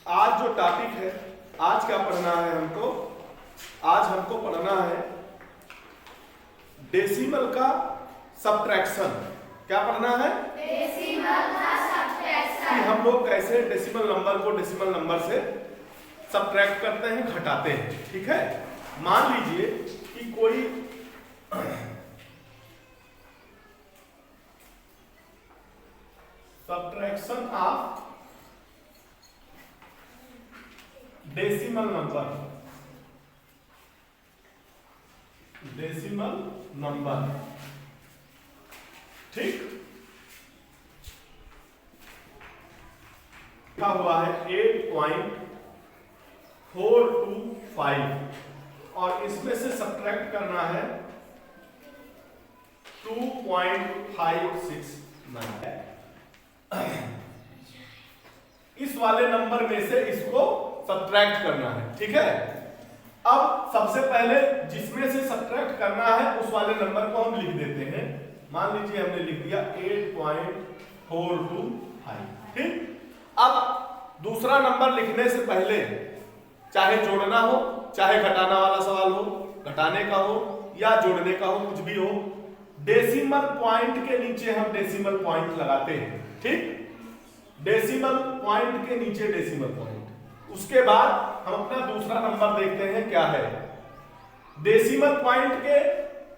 आज जो टॉपिक है, आज क्या पढ़ना है हमको? आज हमको पढ़ना है डेसिमल का सब्ट्रैक्शन। क्या पढ़ना है? डेसिमल का सब्ट्रैक्शन। कि हम लोग कैसे डेसिमल नंबर को डेसिमल नंबर से सब्ट्रैक्ट करते हैं, घटाते हैं। ठीक है, मान लीजिए कि कोई subtraction of decimal number, decimal number, ठीक, लिखा हुआ है 8.425 और इसमें से सब्ट्रैक्ट करना है 2.569। इस वाले नंबर में से इसको सब्ट्रैक्ट करना है। ठीक है, अब सबसे पहले जिसमें से सब्ट्रैक्ट करना है उस वाले नंबर को हम लिख देते हैं। मान लीजिए हमने लिख दिया 8.425। ठीक, अब दूसरा नंबर लिखने से पहले चाहे जोड़ना हो चाहे घटाना वाला सवाल हो, घटाने का हो या जोड़ने का हो, कुछ भी हो, डेसिमल पॉइंट के नीचे हम डेसिमल पॉइंट लगाते हैं। ठीक, डेसिमल पॉइंट के नीचे डेसिमल पॉइंट। उसके बाद हम अपना दूसरा नंबर देखते हैं क्या है। डेसिमल पॉइंट के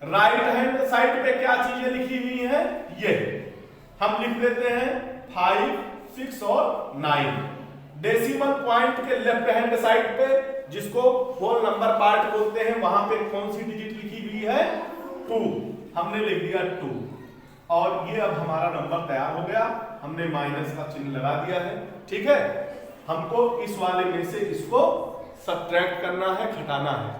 राइट हैंड साइड पे क्या चीजें लिखी हुई हैं, ये हम लिख देते हैं 5, 6 और 9। डेसिमल पॉइंट के लेफ्ट हैंड साइड पे, जिसको होल नंबर पार्ट बोलते हैं, वहां पे कौन सी डिजिट लिखी हुई है? 2। हमने लिख दिया 2 और ये अब हमारा नंबर तैयार हो गया। हमने माइनस का चिन्ह लगा दिया है। ठीक है, हमको इस वाले में से इसको सब्ट्रैक्ट करना है, घटाना है।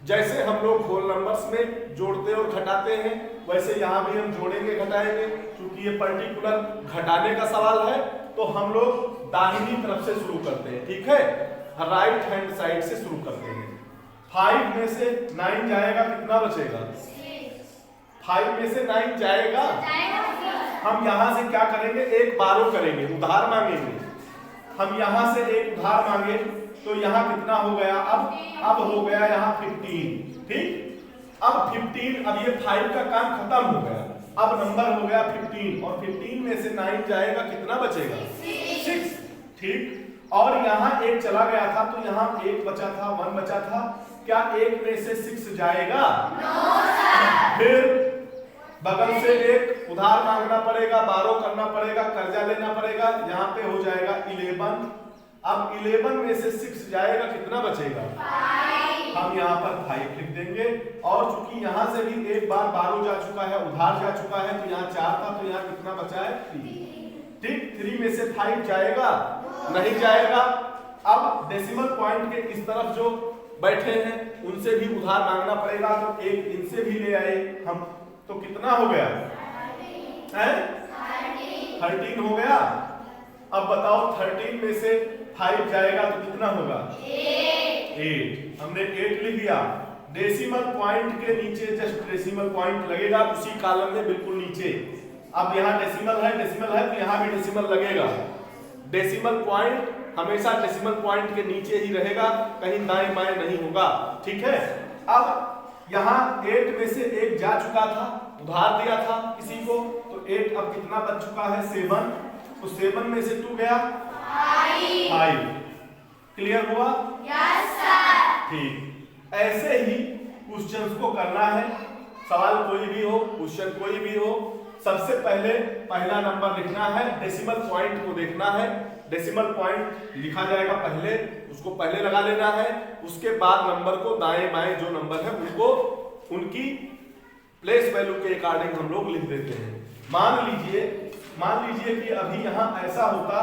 जैसे हम लोग होल नंबर्स में जोड़ते और घटाते हैं, वैसे यहाँ भी हम जोड़ेंगे घटाएंगे। क्योंकि ये पर्टिकुलर घटाने का सवाल है तो हम लोग दाहिनी तरफ से शुरू करते हैं। ठीक है, राइट हैंड साइड से शुरू करते हैं। 5 में से 9 जाएगा, कितना बचेगा? 5 में से 9 जाएगा। हम यहां से क्या करेंगे? एक बारो करेंगे, उधार मांगेंगे। हम यहां से एक उधार मांगे तो यहाँ कितना हो गया? अब हो गया यहाँ 15। ठीक, अब 15, अब ये 5 का काम खत्म हो गया, अब नंबर हो गया 15 और 15 में से 9 जाएगा, कितना बचेगा? 6। ठीक, और यहाँ एक चला गया था तो यहाँ 1 बचा था, 1 बचा था। क्या 1 में से 6 जाएगा? फिर बगल से एक उधार मांगना पड़ेगा, बारो करना पड़ेगा, कर्जा लेना पड़ेगा। यहाँ पे हो जाएगा 11। अब 11 में से 6 जाएगा, कितना बचेगा? 5। हम यहाँ पर 5 लिख देंगे। और चूंकि यहाँ से भी एक बार बारो जा चुका है, उधार जा चुका है, तो यहाँ 4 था, तो यहाँ कितना बचा है? 3। ठीक, 3 में से 5 जाएगा? नहीं जाएगा। अब डेसिमल पॉइंट के इस तरफ जो बैठे हैं उनसे भी उधार मांगना पड़ेगा, तो एक इनसे भी ले आए हम, तो कितना हो गया? 13 हो गया। अब बताओ 13 में से 5 जाएगा तो कितना होगा? 8। हमने 8 लिख दिया। डेसिमल पॉइंट के नीचे जस्ट डेसिमल पॉइंट लगेगा, उसी कॉलम में बिल्कुल नीचे। अब यहाँ डेसिमल है तो यहाँ भी डेसिमल लगेगा। डेसिमल पॉइंट हमेशा डेसिमल पॉइंट के नीचे ही रहेगा, कहीं दाएं बाएं नहीं होगा। ठीक है, अब यहाँ 8 में से 1 जा चुका था, उधार दिया था किसी को, तो 8 अब कितना बच चुका है? 7। तो 7 में से 2 गया 5। क्लियर हुआ? Yes sir. ठीक, ऐसे ही क्वेश्चंस को करना है। सवाल कोई भी हो, क्वेश्चन कोई भी हो, सबसे पहले पहला नंबर लिखना है, डेसिमल पॉइंट को देखना है। डेसिमल पॉइंट लिखा जाएगा पहले, उसको पहले लगा लेना है। उसके बाद नंबर को दाएं बाएं जो नंबर है उनको उनकी प्लेस वैल्यू के अकॉर्डिंग हम लोग लिख देते हैं। मान लीजिए कि अभी यहाँ ऐसा होता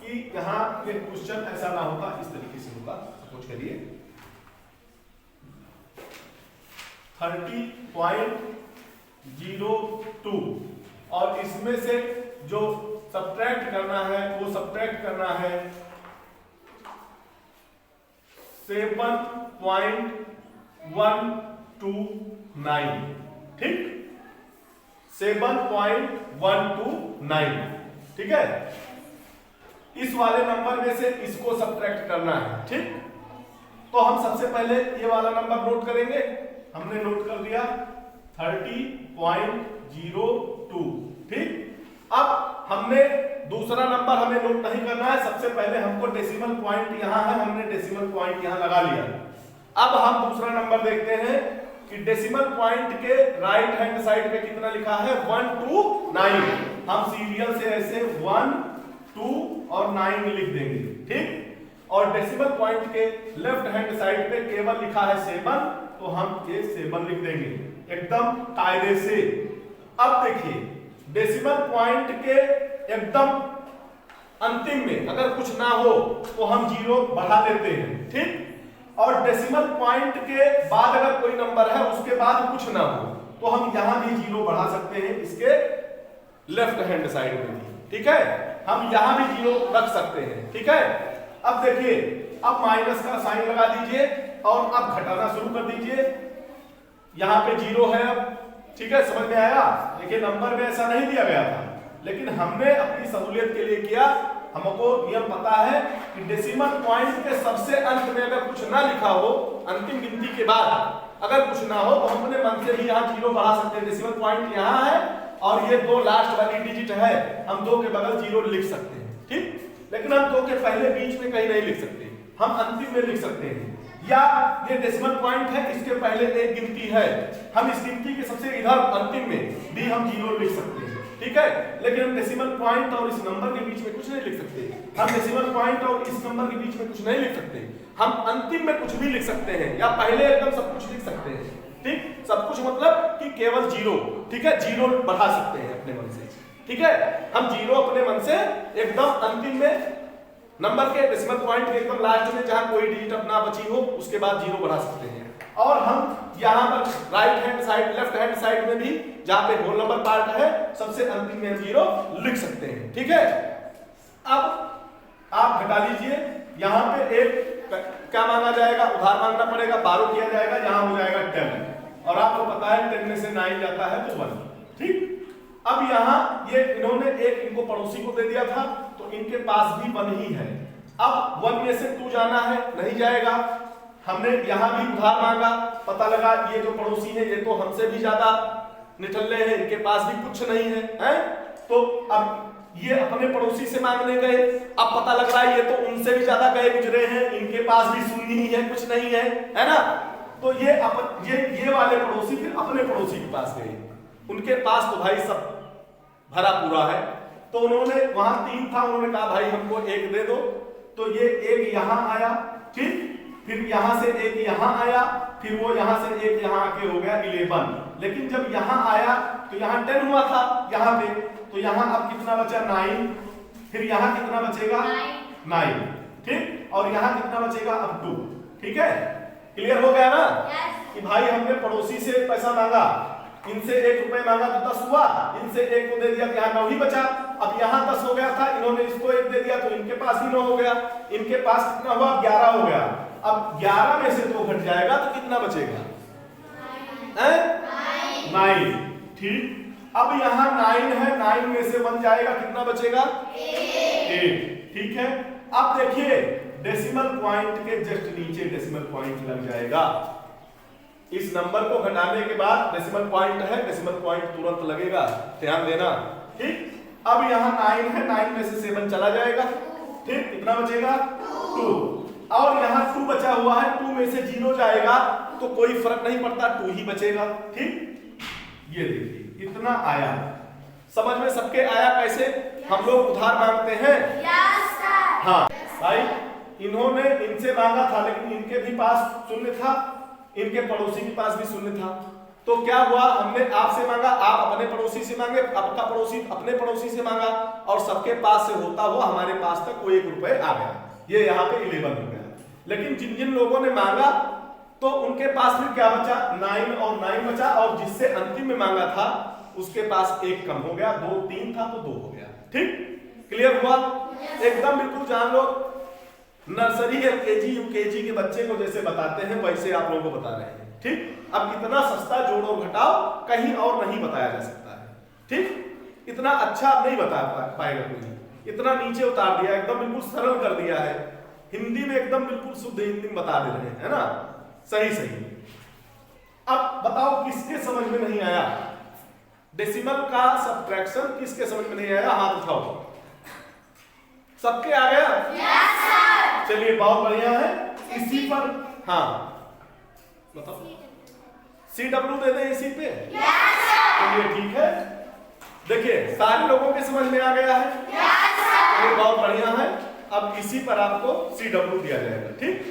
कि यहाँ ये क्वेश्चन ऐसा ना होता, इस तरीके से होता। सपोज करिए 30.02 और इसमें से जो सब्ट्रैक्ट करना है वो सब्ट्रैक्ट करना है 7.129। ठीक, 7.129। ठीक है, इस वाले नंबर में से इसको सब्ट्रैक्ट करना है। ठीक, तो हम सबसे पहले ये वाला नंबर नोट करेंगे। हमने नोट कर दिया 30.02। ठीक, अब हमने दूसरा नंबर हमें नोट नहीं करना है, सबसे पहले हमको डेसिमल पॉइंट यहां है, हमने डेसिमल पॉइंट यहां लगा लिया। अब हम दूसरा नंबर देखते हैं कि डेसिमल पॉइंट के राइट हैंड साइड पे कितना लिखा है 1 to 9। हम सीरियल से ऐसे 1 2 और 9 लिख देंगे। ठीक, और डेसिमल पॉइंट के लेफ्ट हैंड साइड पे केवल लिखा है 7, तो हम ये 7 लिख देंगे एकदम कायदे से। अब देखिए डेसिमल पॉइंट के एकदम अंतिम में अगर कुछ ना हो तो हम 0 बढ़ा देते हैं। ठीक, और डेसिमल पॉइंट के बाद अगर कोई नंबर है उसके बाद कुछ ना हो तो हम यहां भी 0 बढ़ा सकते हैं, इसके लेफ्ट हैंड साइड में भी। ठीक है, हम यहां भी 0 रख सकते हैं। ठीक है, अब देखिए अब माइनस का साइन लगा दीजिए और अब घटाना शुरू कर दीजिए। यहां पे 0 है अब। ठीक है, समझ में आया? देखिए नंबर में ऐसा नहीं दिया गया था, लेकिन हमने अपनी सहूलियत के लिए किया। हमको नियम पता है कि डेसिमल पॉइंट के सबसे अंत में अगर कुछ ना लिखा हो, अंतिम गिनती के बाद अगर कुछ ना हो तो हम अपने मन से भी यहाँ 0 बढ़ा सकते हैं। डेसिमल पॉइंट यहाँ है और ये 2 लास्ट वाली डिजिट है, हम 2 के बगल 0 लिख सकते हैं। ठीक, लेकिन हम 2 के पहले बीच में कहीं नहीं लिख सकते, हम अंतिम में लिख सकते हैं। या ये डेसिमल पॉइंट है, इसके पहले एक गिनती है, हम इस गिनती के सबसे इधर अंतिम में भी हम 0 लिख सकते हैं। ठीक है, लेकिन हम डेसिमल पॉइंट और इस नंबर के बीच में कुछ नहीं लिख सकते। हम डेसिमल पॉइंट और इस नंबर के बीच में कुछ नहीं लिख सकते, हम अंतिम में कुछ भी लिख सकते हैं या पहले एकदम सब कुछ लिख सकते हैं। ठीक, सब कुछ मतलब कि केवल 0। ठीक है, 0 बढ़ा सकते हैं अपने मन से। ठीक है, हम 0 अपने मन से एकदम अंतिम में नंबर के डेसिमल पॉइंट के एकदम लास्ट में जहां कोई डिजिट अपना बची हो उसके बाद 0 बढ़ा सकते हैं। और हम यहां पर right hand side left hand side में भी जहां पे होल नंबर पार्ट है सबसे अंतिम में हम 0 लिख सकते हैं। ठीक है, अब आप घटा लीजिए, यहां पे एक क्या मांगा जाएगा, उधार मांगना पड़ेगा, 12 किया जाएगा, यहां हो जाएगा 10 और आपको पता है 10 में से 9 जाता है तो 1। ठीक, अब यहां ये इन्होंने एक इनको पड़ोसी को दे दिया था तो इनके पास भी 1 ही है। अब 1 में से 2 जाना है, नहीं जाएगा। हमने यहां भी उधार मांगा, पता लगा ये जो पड़ोसी है ये तो हमसे भी ज्यादा निठल्ले हैं, इनके पास भी कुछ नहीं है, हैं? तो अब ये अपने पड़ोसी से मांगने गए, अब पता लग रहा है ये तो उनसे भी ज्यादा गए गुजरे हैं, इनके पास भी शून्य ही है, कुछ नहीं है ना? तो ये वाले पड़ोसी फिर अपने पड़ोसी के पास गए, उनके पास तो भाई सब भरा पूरा है, तो उन्होंने वहां 3 था, उन्होंने कहा भाई हमको 1 दे दो, तो ये 1 यहां आया। ठीक, फिर यहां से 1 यहां आया, फिर वो यहां से 1 यहां आके हो गया 11। लेकिन जब यहां आया तो यहां 10 हुआ था यहां पे, तो यहां अब कितना बचा 9, फिर यहां कितना बचेगा 9। ठीक, और यहां कितना बचेगा अब 2। ठीक है, क्लियर हो गया ना? कि भाई हमने पड़ोसी से पैसा मांगा, इनसे 1 रुपए मांगा तो 10 हुआ, इनसे 1 को दे दिया तो यहाँ 9 ही बचा। अब यहाँ 10 हो गया था, इन्होंने इसको 1 दे दिया तो इनके पास भी 9 हो गया, इनके पास कितना हुआ 11 हो गया। अब 11 में से 2 घट जाएगा तो कितना बचेगा 9। ठीक, अब यहाँ 9 है, 9 में से 1 जाएगा, कितना बचेगा 8। ठीक है, अब देखिए डेसिमल पॉइंट के जस्ट नीचे डेसिमल पॉइंट लग जाएगा। इस नंबर को घटाने के बाद डेसिमल पॉइंट है, डेसिमल पॉइंट तुरंत लगेगा, ध्यान देना। ठीक, अब यहाँ 9 है, 9 में से 7 चला जाएगा। ठीक, कितना बचेगा 2, और यहाँ 2 बचा हुआ है, 2 में से 0 जाएगा तो कोई फर्क नहीं पड़ता, 2 ही बचेगा। ठीक, ये देखिए इतना आया, समझ में सबके आया? कैसे हम लोग उधार मांगते हैं? हाँ भाई, इन्होंने इनसे मांगा था लेकिन इनके भी पास शून्य था, इनके पड़ोसी के पास भी शून्य था, तो क्या हुआ, हमने आपसे मांगा, आप अपने पड़ोसी से मांगे, आपका पड़ोसी अपने पड़ोसी से मांगा, और सबके पास से होता हुआ हमारे पास तक वो 1 रुपए आ गया, ये यहाँ पे 11 हो गया। लेकिन जिन जिन लोगों ने मांगा तो उनके पास फिर क्या बचा 9 और 9 बचा, और जिससे अंतिम में मांगा था उसके पास 1 कम हो गया, 2 3 था तो 2 हो गया। ठीक, क्लियर हुआ? एकदम बिल्कुल जान लो, नर्सरी एलकेजी यूकेजी के बच्चे को जैसे बताते हैं वैसे आप लोगों को बता रहे हैं। ठीक, अब इतना सस्ता जोड़ और घटाव कहीं और नहीं बताया जा सकता है। ठीक, इतना अच्छा नहीं बता पाएगा कोई। इतना नीचे उतार दिया, एकदम बिल्कुल सरल कर दिया है, हिंदी में एकदम बिल्कुल शुद्ध हिंदी में बता दे रहे हैं, है ना। सही सही। अब बताओ किसके समझ में नहीं आया, डेसिमल का सब्ट्रैक्शन किसके समझ में नहीं आया, हाथ उठाओ। सबके आ गया? Yes sir. चलिए बहुत बढ़िया है। इसी पर हाँ बताओ, CW दे दें इसी पे? Yes sir. चलिए ठीक है। देखिए सारे लोगों के समझ में आ गया है? Yes sir. चलिए बहुत बढ़िया है। अब इसी पर आपको CW दिया जाएगा, ठीक।